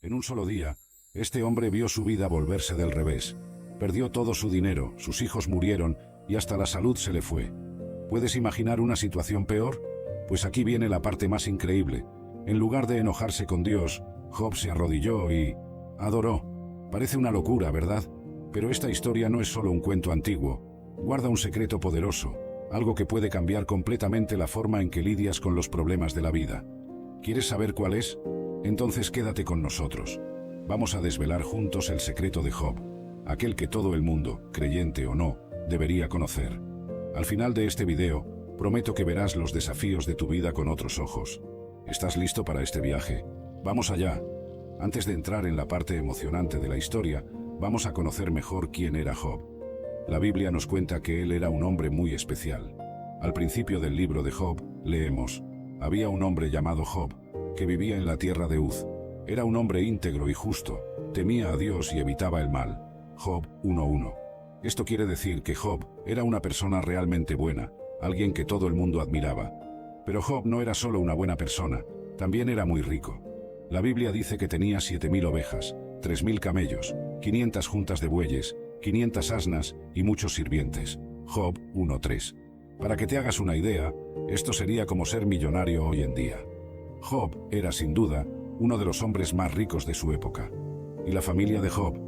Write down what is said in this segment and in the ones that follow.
En un solo día, este hombre vio su vida volverse del revés. Perdió todo su dinero, sus hijos murieron y hasta la salud se le fue. ¿Puedes imaginar una situación peor? Pues aquí viene la parte más increíble. En lugar de enojarse con Dios, Job se arrodilló y adoró. Parece una locura, ¿verdad? Pero esta historia no es solo un cuento antiguo. Guarda un secreto poderoso, algo que puede cambiar completamente la forma en que lidias con los problemas de la vida. ¿Quieres saber cuál es? Entonces quédate con nosotros. Vamos a desvelar juntos el secreto de Job, aquel que todo el mundo, creyente o no, debería conocer. Al final de este video, prometo que verás los desafíos de tu vida con otros ojos. ¿Estás listo para este viaje? ¡Vamos allá! Antes de entrar en la parte emocionante de la historia, vamos a conocer mejor quién era Job. La Biblia nos cuenta que él era un hombre muy especial. Al principio del libro de Job, leemos: había un hombre llamado Job, que vivía en la tierra de Uz. Era un hombre íntegro y justo, temía a Dios y evitaba el mal. Job 1:1. Esto quiere decir que Job era una persona realmente buena, alguien que todo el mundo admiraba. Pero Job no era solo una buena persona, también era muy rico. La Biblia dice que tenía 7.000 ovejas, 3.000 camellos, 500 juntas de bueyes, 500 asnas y muchos sirvientes. Job 1:3. Para que te hagas una idea, esto sería como ser millonario hoy en día. Job era, sin duda, uno de los hombres más ricos de su época. Y la familia de Job,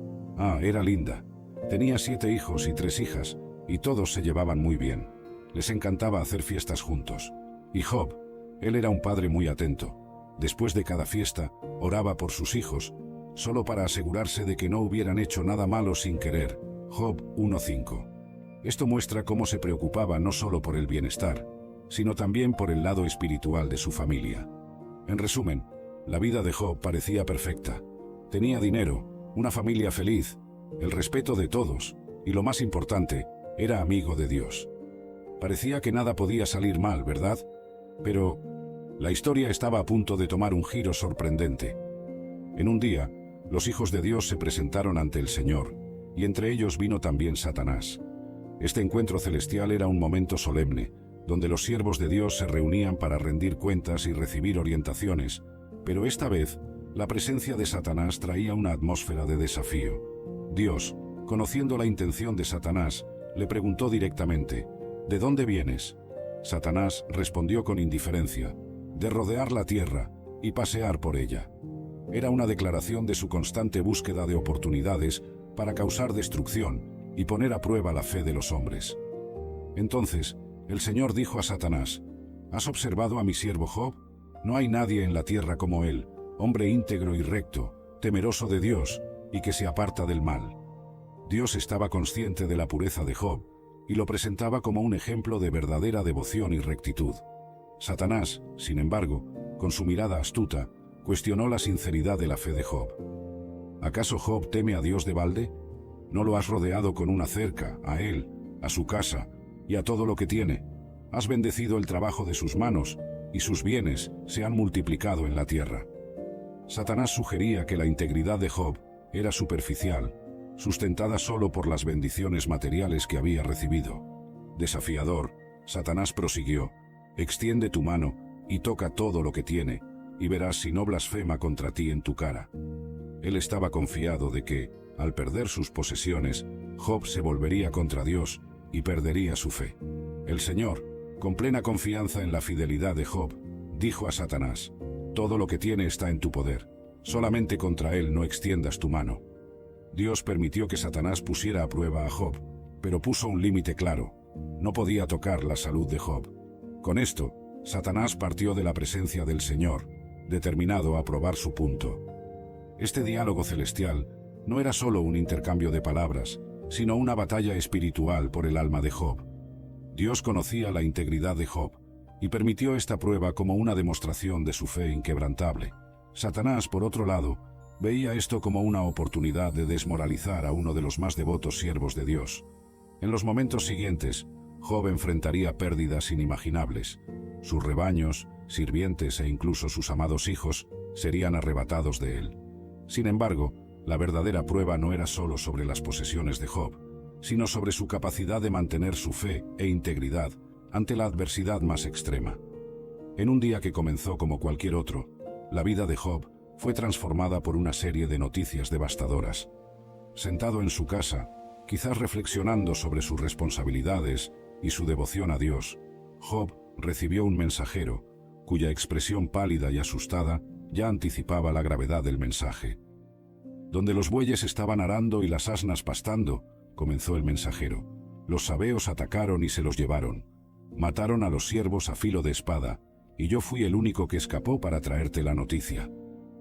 era linda. Tenía 7 hijos y 3 hijas, y todos se llevaban muy bien. Les encantaba hacer fiestas juntos. Y Job, él era un padre muy atento. Después de cada fiesta, oraba por sus hijos, solo para asegurarse de que no hubieran hecho nada malo sin querer. Job 1:5. Esto muestra cómo se preocupaba no solo por el bienestar, sino también por el lado espiritual de su familia. En resumen, la vida de Job parecía perfecta. Tenía dinero, una familia feliz, el respeto de todos, y lo más importante, era amigo de Dios. Parecía que nada podía salir mal, ¿verdad? Pero la historia estaba a punto de tomar un giro sorprendente. En un día, los hijos de Dios se presentaron ante el Señor, y entre ellos vino también Satanás. Este encuentro celestial era un momento solemne, donde los siervos de Dios se reunían para rendir cuentas y recibir orientaciones, pero esta vez, la presencia de Satanás traía una atmósfera de desafío. Dios, conociendo la intención de Satanás, le preguntó directamente: ¿de dónde vienes? Satanás respondió con indiferencia: de rodear la tierra y pasear por ella. Era una declaración de su constante búsqueda de oportunidades para causar destrucción y poner a prueba la fe de los hombres. Entonces, el Señor dijo a Satanás: ¿has observado a mi siervo Job? No hay nadie en la tierra como él, hombre íntegro y recto, temeroso de Dios, y que se aparta del mal. Dios estaba consciente de la pureza de Job, y lo presentaba como un ejemplo de verdadera devoción y rectitud. Satanás, sin embargo, con su mirada astuta, cuestionó la sinceridad de la fe de Job. ¿Acaso Job teme a Dios de balde? ¿No lo has rodeado con una cerca, a él, a su casa y a todo lo que tiene? Has bendecido el trabajo de sus manos, y sus bienes se han multiplicado en la tierra. Satanás sugería que la integridad de Job era superficial, sustentada solo por las bendiciones materiales que había recibido. Desafiador, Satanás prosiguió: extiende tu mano y toca todo lo que tiene, y verás si no blasfema contra ti en tu cara. Él estaba confiado de que, al perder sus posesiones, Job se volvería contra Dios y perdería su fe. El Señor, con plena confianza en la fidelidad de Job, dijo a Satanás: todo lo que tiene está en tu poder, solamente contra él no extiendas tu mano. Dios permitió que Satanás pusiera a prueba a Job, pero puso un límite claro: no podía tocar la salud de Job. Con esto, Satanás partió de la presencia del Señor, determinado a probar su punto. Este diálogo celestial no era solo un intercambio de palabras, sino una batalla espiritual por el alma de Job. Dios conocía la integridad de Job, y permitió esta prueba como una demostración de su fe inquebrantable. Satanás, por otro lado, veía esto como una oportunidad de desmoralizar a uno de los más devotos siervos de Dios. En los momentos siguientes, Job enfrentaría pérdidas inimaginables. Sus rebaños, sirvientes e incluso sus amados hijos serían arrebatados de él. Sin embargo, la verdadera prueba no era solo sobre las posesiones de Job, sino sobre su capacidad de mantener su fe e integridad ante la adversidad más extrema. En un día que comenzó como cualquier otro, la vida de Job fue transformada por una serie de noticias devastadoras. Sentado en su casa, quizás reflexionando sobre sus responsabilidades y su devoción a Dios, Job recibió un mensajero, cuya expresión pálida y asustada ya anticipaba la gravedad del mensaje. Donde los bueyes estaban arando y las asnas pastando, comenzó el mensajero, los sabeos atacaron y se los llevaron. Mataron a los siervos a filo de espada, y yo fui el único que escapó para traerte la noticia.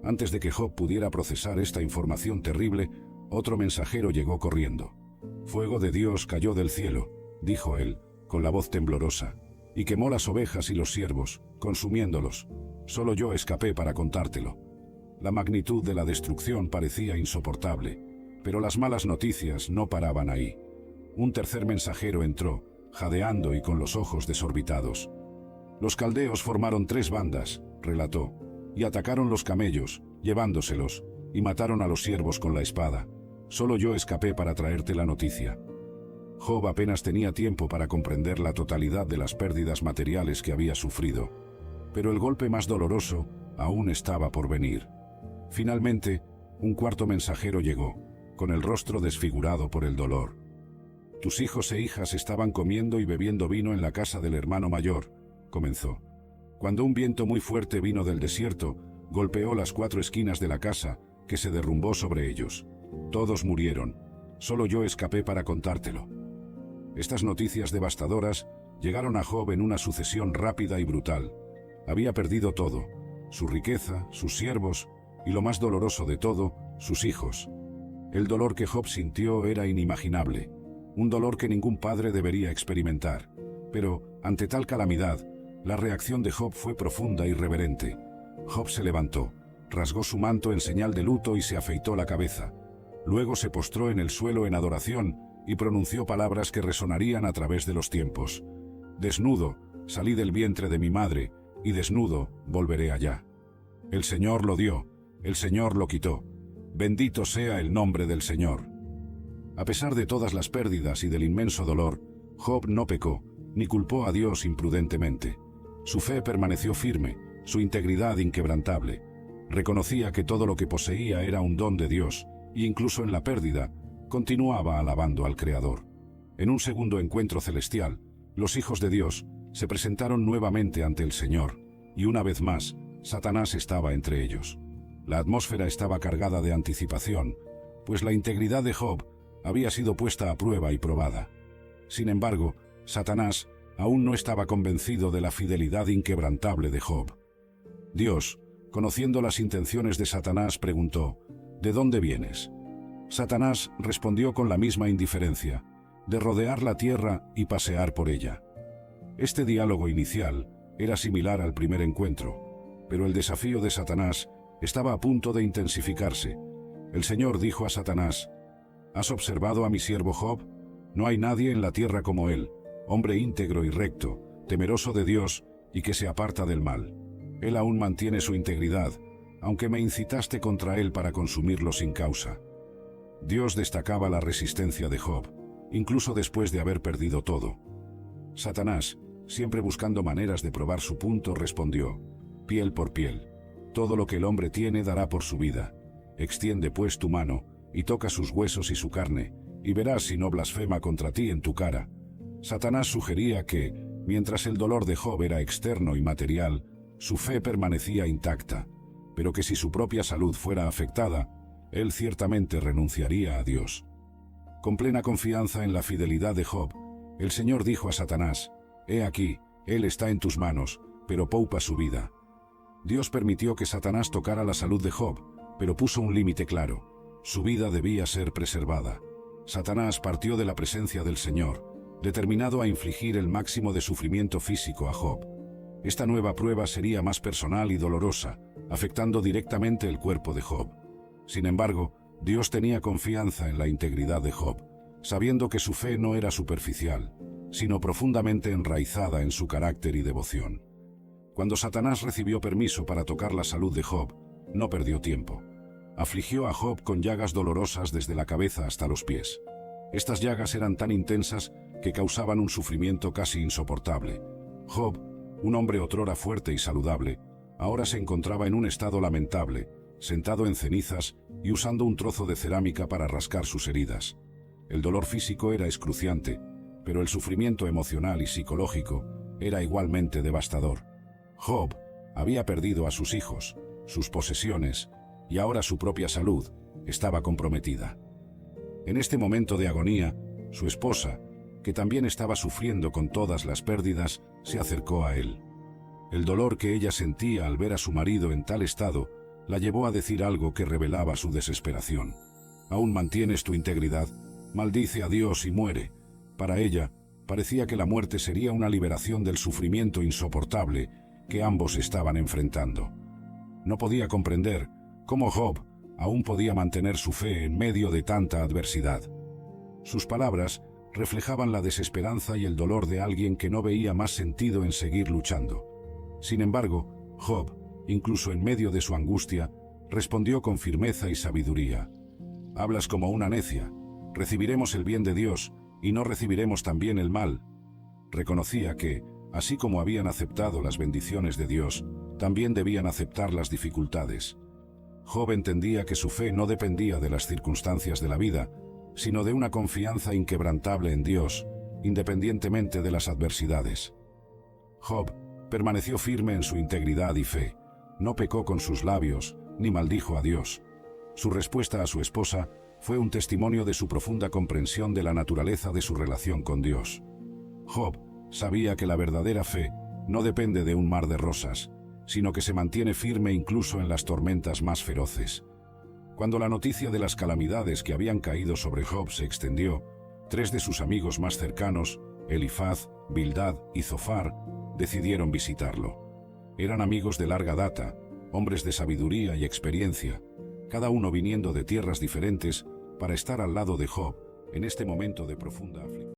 Antes de que Job pudiera procesar esta información terrible, otro mensajero llegó corriendo. Fuego de Dios cayó del cielo, dijo él, con la voz temblorosa, y quemó las ovejas y los siervos, consumiéndolos. Solo yo escapé para contártelo. La magnitud de la destrucción parecía insoportable, pero las malas noticias no paraban ahí. Un tercer mensajero entró, jadeando y con los ojos desorbitados. Los caldeos formaron 3 bandas, relató, y atacaron los camellos, llevándoselos, y mataron a los siervos con la espada. Solo yo escapé para traerte la noticia. Job apenas tenía tiempo para comprender la totalidad de las pérdidas materiales que había sufrido, pero el golpe más doloroso aún estaba por venir. Finalmente, un cuarto mensajero llegó, con el rostro desfigurado por el dolor. Tus hijos e hijas estaban comiendo y bebiendo vino en la casa del hermano mayor, comenzó. Cuando un viento muy fuerte vino del desierto, golpeó las 4 esquinas de la casa, que se derrumbó sobre ellos. Todos murieron. Solo yo escapé para contártelo. Estas noticias devastadoras llegaron a Job en una sucesión rápida y brutal. Había perdido todo, su riqueza, sus siervos, y lo más doloroso de todo, sus hijos. El dolor que Job sintió era inimaginable, un dolor que ningún padre debería experimentar. Pero, ante tal calamidad, la reacción de Job fue profunda y reverente. Job se levantó, rasgó su manto en señal de luto y se afeitó la cabeza. Luego se postró en el suelo en adoración y pronunció palabras que resonarían a través de los tiempos. Desnudo, salí del vientre de mi madre, y desnudo, volveré allá. El Señor lo dio, el Señor lo quitó. Bendito sea el nombre del Señor. A pesar de todas las pérdidas y del inmenso dolor, Job no pecó, ni culpó a Dios imprudentemente. Su fe permaneció firme, su integridad inquebrantable. Reconocía que todo lo que poseía era un don de Dios, y incluso en la pérdida, continuaba alabando al Creador. En un segundo encuentro celestial, los hijos de Dios se presentaron nuevamente ante el Señor, y una vez más, Satanás estaba entre ellos. La atmósfera estaba cargada de anticipación, pues la integridad de Job había sido puesta a prueba y probada. Sin embargo, Satanás aún no estaba convencido de la fidelidad inquebrantable de Job. Dios, conociendo las intenciones de Satanás, preguntó, ¿de dónde vienes? Satanás respondió con la misma indiferencia, de rodear la tierra y pasear por ella. Este diálogo inicial era similar al primer encuentro, pero el desafío de Satanás estaba a punto de intensificarse. El Señor dijo a Satanás, ¿has observado a mi siervo Job? No hay nadie en la tierra como él, hombre íntegro y recto, temeroso de Dios y que se aparta del mal. Él aún mantiene su integridad, aunque me incitaste contra él para consumirlo sin causa. Dios destacaba la resistencia de Job, incluso después de haber perdido todo. Satanás, siempre buscando maneras de probar su punto, respondió, piel por piel. Todo lo que el hombre tiene dará por su vida. Extiende pues tu mano, y toca sus huesos y su carne, y verás si no blasfema contra ti en tu cara. Satanás sugería que, mientras el dolor de Job era externo y material, su fe permanecía intacta, pero que si su propia salud fuera afectada, él ciertamente renunciaría a Dios. Con plena confianza en la fidelidad de Job, el Señor dijo a Satanás, «He aquí, él está en tus manos, pero poupa su vida». Dios permitió que Satanás tocara la salud de Job, pero puso un límite claro. Su vida debía ser preservada. Satanás partió de la presencia del Señor, determinado a infligir el máximo de sufrimiento físico a Job. Esta nueva prueba sería más personal y dolorosa, afectando directamente el cuerpo de Job. Sin embargo, Dios tenía confianza en la integridad de Job, sabiendo que su fe no era superficial, sino profundamente enraizada en su carácter y devoción. Cuando Satanás recibió permiso para tocar la salud de Job, no perdió tiempo. Afligió a Job con llagas dolorosas desde la cabeza hasta los pies. Estas llagas eran tan intensas que causaban un sufrimiento casi insoportable. Job, un hombre otrora fuerte y saludable, ahora se encontraba en un estado lamentable, sentado en cenizas y usando un trozo de cerámica para rascar sus heridas. El dolor físico era excruciante, pero el sufrimiento emocional y psicológico era igualmente devastador. Job había perdido a sus hijos, sus posesiones, y ahora su propia salud estaba comprometida. En este momento de agonía, su esposa, que también estaba sufriendo con todas las pérdidas, se acercó a él. El dolor que ella sentía al ver a su marido en tal estado la llevó a decir algo que revelaba su desesperación. «¿Aún mantienes tu integridad? Maldice a Dios y muere». Para ella, parecía que la muerte sería una liberación del sufrimiento insoportable que ambos estaban enfrentando. No podía comprender cómo Job aún podía mantener su fe en medio de tanta adversidad. Sus palabras reflejaban la desesperanza y el dolor de alguien que no veía más sentido en seguir luchando. Sin embargo, Job, incluso en medio de su angustia, respondió con firmeza y sabiduría. «Hablas como una necia. Recibiremos el bien de Dios y no recibiremos también el mal». Reconocía que, así como habían aceptado las bendiciones de Dios, también debían aceptar las dificultades. Job entendía que su fe no dependía de las circunstancias de la vida, sino de una confianza inquebrantable en Dios, independientemente de las adversidades. Job permaneció firme en su integridad y fe. No pecó con sus labios, ni maldijo a Dios. Su respuesta a su esposa fue un testimonio de su profunda comprensión de la naturaleza de su relación con Dios. Job sabía que la verdadera fe no depende de un mar de rosas, sino que se mantiene firme incluso en las tormentas más feroces. Cuando la noticia de las calamidades que habían caído sobre Job se extendió, 3 de sus amigos más cercanos, Elifaz, Bildad y Zofar, decidieron visitarlo. Eran amigos de larga data, hombres de sabiduría y experiencia, cada uno viniendo de tierras diferentes para estar al lado de Job en este momento de profunda aflicción.